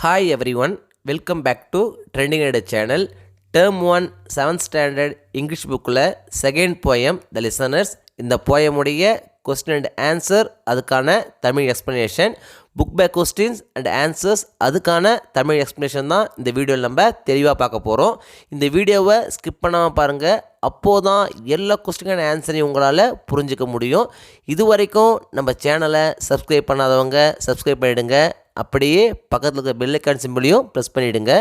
Hi everyone, welcome back to Trending Edit channel. Term 1 7th standard English bookல second poem The Listeners. இந்த poem உடைய question and answer அதுக்கான Tamil explanation, book back questions and answers அதுக்கான Tamil explanation தான் இந்த வீடியோவில் நம்ம தெளிவாக பார்க்க போகிறோம். இந்த வீடியோவை ஸ்கிப் பண்ணாமல் பாருங்கள், அப்போதான் எல்லா கொஸ்டின் ஆன்சரையும் உங்களால் புரிஞ்சிக்க முடியும். இது வரைக்கும் நம்ம சேனலை சப்ஸ்கிரைப் பண்ணாதவங்க சப்ஸ்கிரைப் பண்ணிவிடுங்க. அப்படியே பக்கத்தில் இருக்கிற பெல் ஐக்கான் சிம்பிளையும் ப்ரெஸ் பண்ணிவிடுங்க.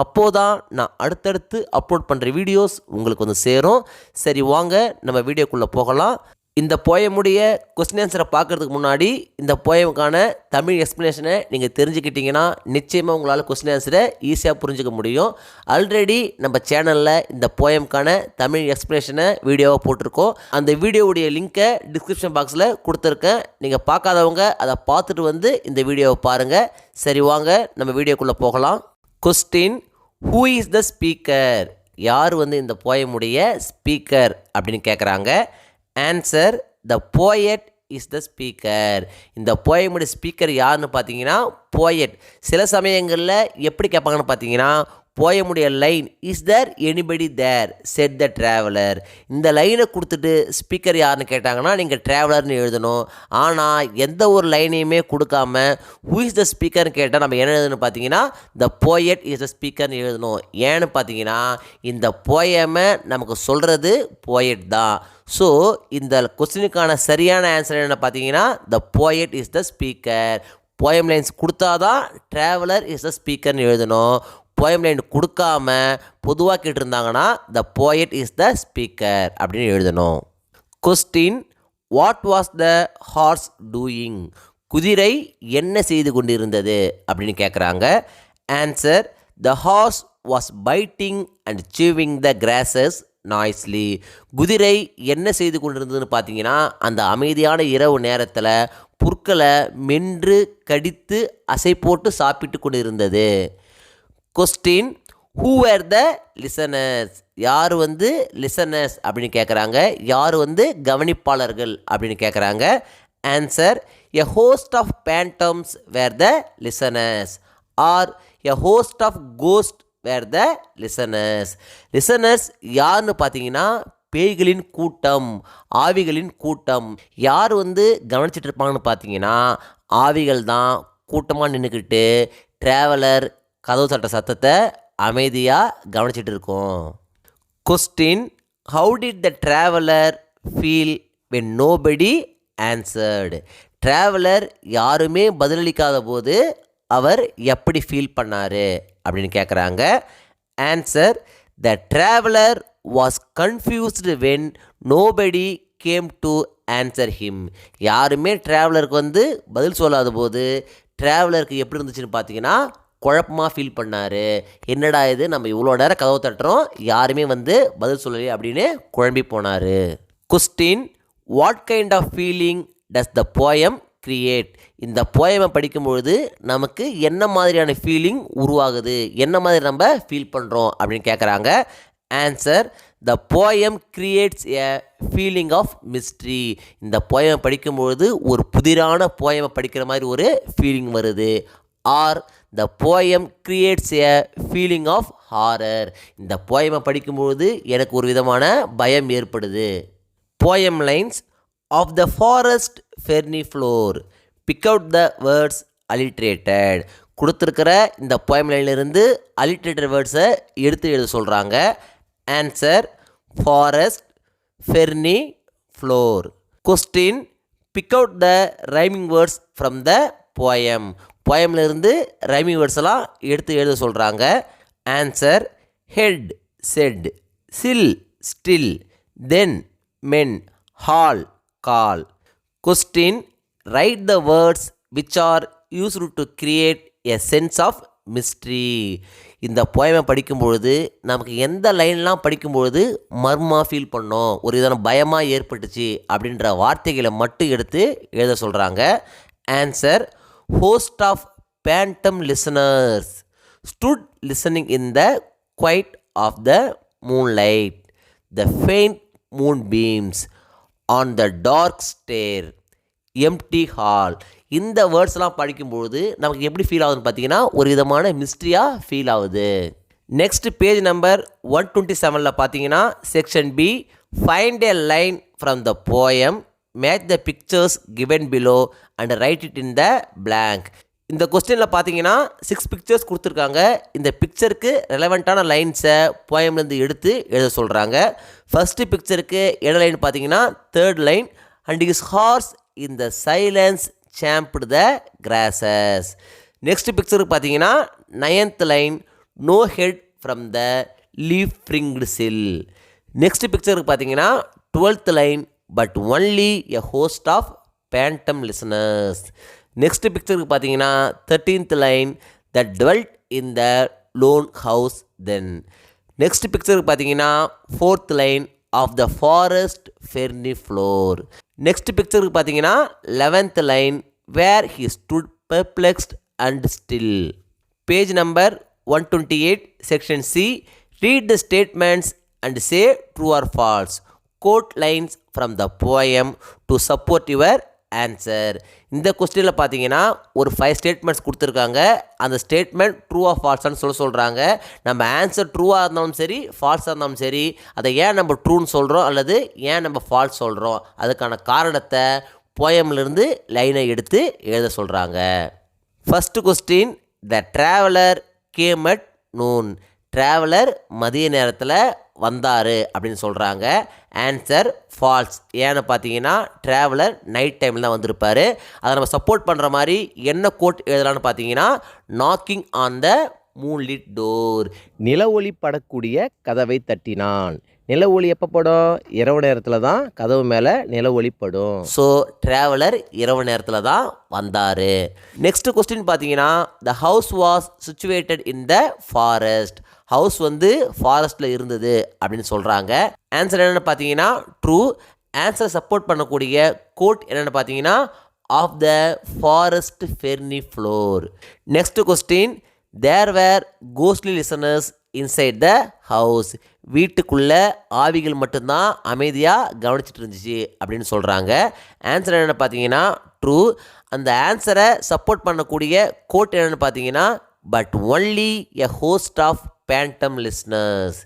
அப்போது தான் நான் அடுத்தடுத்து அப்லோட் பண்ணுற வீடியோஸ் உங்களுக்கு வந்து சேரும். சரி, வாங்க நம்ம வீடியோக்குள்ளே போகலாம். இந்த போயமுடைய கொஸ்டின் ஆன்சரை பார்க்குறதுக்கு முன்னாடி இந்த போயமுக்கான தமிழ் எக்ஸ்ப்ளனேஷனை நீங்கள் தெரிஞ்சுக்கிட்டிங்கன்னா நிச்சயமாக உங்களால் கொஸ்டின் ஆன்சரை ஈஸியாக புரிஞ்சுக்க முடியும். ஆல்ரெடி நம்ம சேனலில் இந்த போயமுக்கான தமிழ் எக்ஸ்ப்ளனேஷனை வீடியோவாக போட்டிருக்கோம். அந்த வீடியோவுடைய லிங்க்கை டிஸ்கிரிப்ஷன் பாக்ஸில் கொடுத்துருக்கேன். நீங்கள் பார்க்காதவங்க அதை பார்த்துட்டு வந்து இந்த வீடியோவை பாருங்கள். சரி, வாங்க நம்ம வீடியோக்குள்ளே போகலாம். Question: who is the speaker? யார் வந்து இந்த போயமுடைய ஸ்பீக்கர் அப்படின்னு கேட்குறாங்க. Answer: the poet is the speaker. இந்த போயமுடைய ஸ்பீக்கர் யாருன்னு பார்த்தீங்கன்னா போயட். சில சமயங்களில் எப்படி கேட்பாங்கன்னு பார்த்தீங்கன்னா, போயமுடைய line is there anybody there said the traveller. இந்த லைனை கொடுத்துட்டு ஸ்பீக்கர் யாருன்னு கேட்டாங்கன்னா நீங்கள் ட்ராவலர்னு எழுதணும். ஆனால் எந்த ஒரு லைனையுமே கொடுக்காம ஹூ இஸ் த ஸ்பீக்கர்னு கேட்டால் நம்ம என்ன எழுதணும்னு பார்த்தீங்கன்னா த போயட் இஸ் த ஸ்பீக்கர்னு எழுதணும். ஏன்னு பார்த்தீங்கன்னா இந்த போயமை நமக்கு சொல்கிறது போயட் தான். ஸோ இந்த கொஸ்டினுக்கான சரியான ஆன்சர் என்ன பார்த்தீங்கன்னா the poet is the speaker. Poem lines கொடுத்தாதான் ட்ராவலர் இஸ் த ஸ்பீக்கர்னு எழுதணும். போயம் லைன் கொடுக்காம பொதுவாக கேட்டிருந்தாங்கன்னா the poet is the speaker அப்படின்னு எழுதணும். Question: what was the horse doing? குதிரை என்ன செய்து கொண்டிருந்தது அப்படின்னு கேட்குறாங்க. Answer: the horse was biting and chewing the grasses noisily. குதிரை என்ன செய்து கொண்டிருந்ததுன்னு பார்த்தீங்கன்னா அந்த அமைதியான இரவு நேரத்தில் புற்களை மென்று கடித்து அசை போட்டு சாப்பிட்டு கொண்டிருந்தது. Question: who where the listeners? யார் வந்து லிசனர்ஸ் அப்படின்னு கேட்குறாங்க. யார் வந்து கவனிப்பாளர்கள் அப்படின்னு கேட்குறாங்க. Answer: a host of phantoms where the listeners are a host of ghost where the listeners. Listeners யாருன்னு பார்த்தீங்கன்னா பேய்களின் கூட்டம், ஆவிகளின் கூட்டம். யார் வந்து கவனிச்சிட்டு இருப்பாங்கன்னு பார்த்தீங்கன்னா ஆவிகள் தான் கூட்டமாக நின்றுக்கிட்டு ட்ராவலர் கதவு தட்ட சத்தத்தை அமைதியாக கவனிச்சிட்டு இருக்கோம். Question: how did the traveller feel when nobody answered? Traveller யாருமே பதிலளிக்காத போது அவர் எப்படி ஃபீல் பண்ணார் அப்படின்னு கேட்குறாங்க. Answer: the traveller was confused when nobody came to answer him. யாருமே ட்ராவலருக்கு வந்து பதில் சொல்லாத போது ட்ராவலருக்கு எப்படி இருந்துச்சுன்னு பார்த்தீங்கன்னா குழப்பமாக ஃபீல் பண்ணார். என்னடா இது, நம்ம இவ்வளோ நேரம் கதவு தட்டுறோம், யாருமே வந்து பதில் சொல்லலையே அப்படின்னு குழம்பி போனார். Question: what kind of feeling does the poem create? இந்த போயமை படிக்கும்பொழுது நமக்கு என்ன மாதிரியான ஃபீலிங் உருவாகுது, என்ன மாதிரி நம்ம ஃபீல் பண்ணுறோம் அப்படின்னு கேட்குறாங்க. Answer: the poem creates a feeling of mystery. இந்த போயமை படிக்கும்பொழுது ஒரு புதிரான போயமை படிக்கிற மாதிரி ஒரு ஃபீலிங் வருது. Or the poem creates a feeling of horror. இந்த போயமை படிக்கும்பொழுது எனக்கு ஒரு விதமான பயம் ஏற்படுது. Poem lines: of the forest ferny floor pick out the words alliterated. கொடுத்துருக்கிற இந்த போயம் லைன்லேருந்து அலிட்ரேட்டட் வேர்ட்ஸை எடுத்து எழுத சொல்கிறாங்க. Answer: forest ferny floor. Question: pick out the rhyming words from the poem. போயம்லேருந்து ரைமிங் வேர்ட்ஸ் எல்லாம் எடுத்து எழுத சொல்கிறாங்க. Answer: head set, sill still, then men, hall call. Question: write the words which are used to create a sense of mystery. இந்த போயமை படிக்கும்பொழுது நமக்கு எந்த லைன்லாம் படிக்கும்பொழுது மர்மமாக ஃபீல் பண்ணோம், ஒரு விதமான பயமாக ஏற்பட்டுச்சு அப்படின்ற வார்த்தைகளை மட்டும் எடுத்து எழுத சொல்கிறாங்க. Answer: host of phantom listeners stood listening in the quiet of the moonlight, the faint moonbeams on the dark stair, empty hall. இந்த வேர்ட்ஸ்லாம் படிக்கும்பொழுது நமக்கு எப்படி ஃபீல் ஆகுதுன்னு பார்த்தீங்கன்னா ஒரு விதமான மிஸ்ட்ரியாக ஃபீல் ஆகுது. நெக்ஸ்ட் பேஜ் நம்பர் 127 பார்த்தீங்கன்னா section B, find a line from the poem, match the pictures given below and write it in the blank. இந்த கொஸ்டினில் பார்த்தீங்கன்னா 6 பிக்சர்ஸ் கொடுத்துருக்காங்க. இந்த பிக்சருக்கு ரெலவெண்ட்டான லைன்ஸை போயம்லேருந்து எடுத்து எழுத சொல்கிறாங்க. ஃபஸ்ட்டு பிக்சருக்கு என்ன லைன் பார்த்தீங்கன்னா 3rd line, and is horse in the silence champed the grasses. Next பிக்சருக்கு பார்த்தீங்கன்னா 9th line, no head from the leaf fringed sill. Next பிக்சருக்கு பார்த்தீங்கன்னா 12th line, but only a host of phantom listeners. Next பிக்சருக்கு பார்த்தீங்கன்னா 13th line, the dwelt in the lone house then. Next பிக்சருக்கு பார்த்தீங்கன்னா 4th line, of the forest ferny floor. Next பிக்சருக்கு பார்த்தீங்கன்னா 11th line, where he stood perplexed and still. Page number 128 section C, read the statements and say true or false. Quote lines from the poem to support your answer. இந்த கொஸ்டினில் பார்த்தீங்கன்னா ஒரு 5 statements கொடுத்துருக்காங்க. அந்த statement true R ஃபால்ஸான்னு சொல்கிறாங்க. நம்ம answer ட்ரூவாக இருந்தாலும் சரி ஃபால்ஸாக இருந்தாலும் சரி, அதை ஏன் நம்ம ட்ரூன்னு சொல்கிறோம் அல்லது ஏன் நம்ம ஃபால்ஸ் சொல்கிறோம், அதுக்கான காரணத்தை போயம்லேருந்து லைனை எடுத்து எழுத சொல்கிறாங்க. First question, the traveller game at noon. Traveller மதிய நேரத்தில் வந்தார் அப்படின்னு சொல்கிறாங்க. Answer falls. ஏன்னு பார்த்தீங்கன்னா ட்ராவலர் நைட் டைமில் தான் வந்திருப்பார். அதை நம்ம சப்போர்ட் பண்ணுற மாதிரி என்ன கோட் எழுதலான்னு பார்த்தீங்கன்னா, நாக்கிங் ஆன் த மூன்லிட் டோர். நில ஒளி படக்கூடிய கதவை தட்டினான். நில ஒளி எப்போ படும்? இரவு நேரத்தில் தான் கதவு மேலே நில ஒளி படும். ஸோ ட்ராவலர் இரவு நேரத்தில் தான் வந்தார். நெக்ஸ்ட் கொஸ்டின் பார்த்தீங்கன்னா, the house was situated in the forest. House வந்து ஃபாரஸ்ட்டில் இருந்தது அப்படின்னு சொல்கிறாங்க. ஆன்சர் என்னென்னு பார்த்தீங்கன்னா ட்ரூ. ஆன்சரை சப்போர்ட் பண்ணக்கூடிய கோட் என்னென்னு பார்த்தீங்கன்னா, of the forest ferny floor. Next question, there were ghostly listeners inside the house. வீட்டுக்குள்ளே ஆவிகள் மட்டும்தான் அமைதியாக கவனிச்சிட்டு இருந்துச்சு அப்படின்னு சொல்கிறாங்க. ஆன்சர் என்னென்னு பார்த்தீங்கன்னா ட்ரூ. அந்த ஆன்சரை சப்போர்ட் பண்ணக்கூடிய கோட் என்னென்னு பார்த்தீங்கன்னா, but only a host of phantom listeners.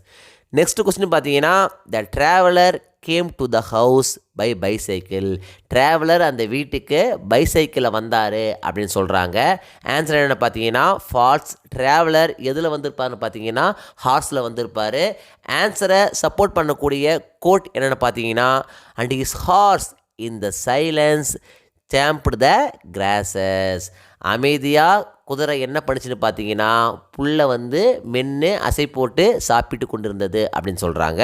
Next question பார்த்தீங்கன்னா, the traveller came to the house by bicycle. Traveller அந்த வீட்டுக்கு பைசைக்கிளில் வந்தார் அப்படின்னு சொல்கிறாங்க. ஆன்சர் என்ன பார்த்தீங்கன்னா ஃபால்ஸ். ட்ராவலர் எதில் வந்திருப்பாருன்னு பார்த்தீங்கன்னா ஹார்ஸில் வந்திருப்பார். ஆன்சரை சப்போர்ட் பண்ணக்கூடிய கோட் என்னென்னு பார்த்தீங்கன்னா, and is horse in the silence champed the grasses. அமைதியாக குதிரை என்ன பண்ணுச்சுன்னு பார்த்தீங்கன்னா புல்லை வந்து மென்று அசை போட்டு சாப்பிட்டு கொண்டு இருந்தது அப்படின்னு சொல்கிறாங்க.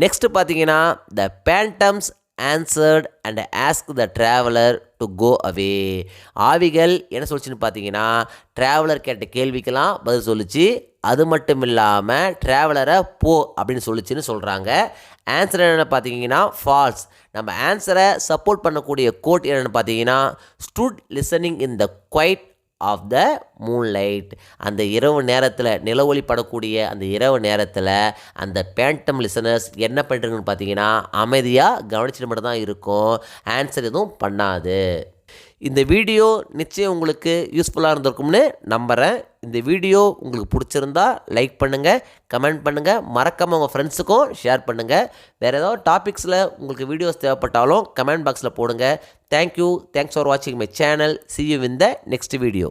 நெக்ஸ்ட்டு பார்த்தீங்கன்னா, the phantoms answered and ask the traveller to go away. ஆவிகள் என்ன சொல்லிச்சுன்னு பார்த்தீங்கன்னா ட்ராவலர் கேட்ட கேள்விக்கெல்லாம் பதில் சொல்லிச்சு. அது மட்டும் இல்லாமல் ட்ராவலரை போ அப்படின்னு சொல்லிச்சுன்னு சொல்கிறாங்க. ஆன்சர் என்னென்னு பார்த்தீங்கன்னா ஃபால்ஸ். நம்ம ஆன்சரை சப்போர்ட் பண்ணக்கூடிய கோட் என்னென்னு பார்த்தீங்கன்னா, stood listening in the quiet of the moonlight. அந்த இரவு நேரத்தில் நில ஒளி படக்கூடிய அந்த இரவு நேரத்தில் அந்த பேண்டம் லிசனர்ஸ் என்ன பண்ணுறதுன்னு பார்த்தீங்கன்னா அமைதியாக கவனிச்சுட்டு மட்டும் தான் இருக்கும். ஆன்சர் எதுவும் பண்ணாது. இந்த வீடியோ நிச்சயம் உங்களுக்கு யூஸ்ஃபுல்லாக இருந்திருக்கும்னு நம்புகிறேன். இந்த வீடியோ உங்களுக்கு பிடிச்சிருந்தா லைக் பண்ணுங்கள், கமெண்ட் பண்ணுங்கள், மறக்காமல் உங்கள் ஃப்ரெண்ட்ஸுக்கும் ஷேர் பண்ணுங்கள். வேறு ஏதாவது டாபிக்ஸில் உங்களுக்கு வீடியோஸ் தேவைப்பட்டாலும் கமெண்ட் பாக்ஸில் போடுங்க. தேங்க்யூ. தேங்க்ஸ் ஃபார் வாட்சிங் my channel. See you in the next video.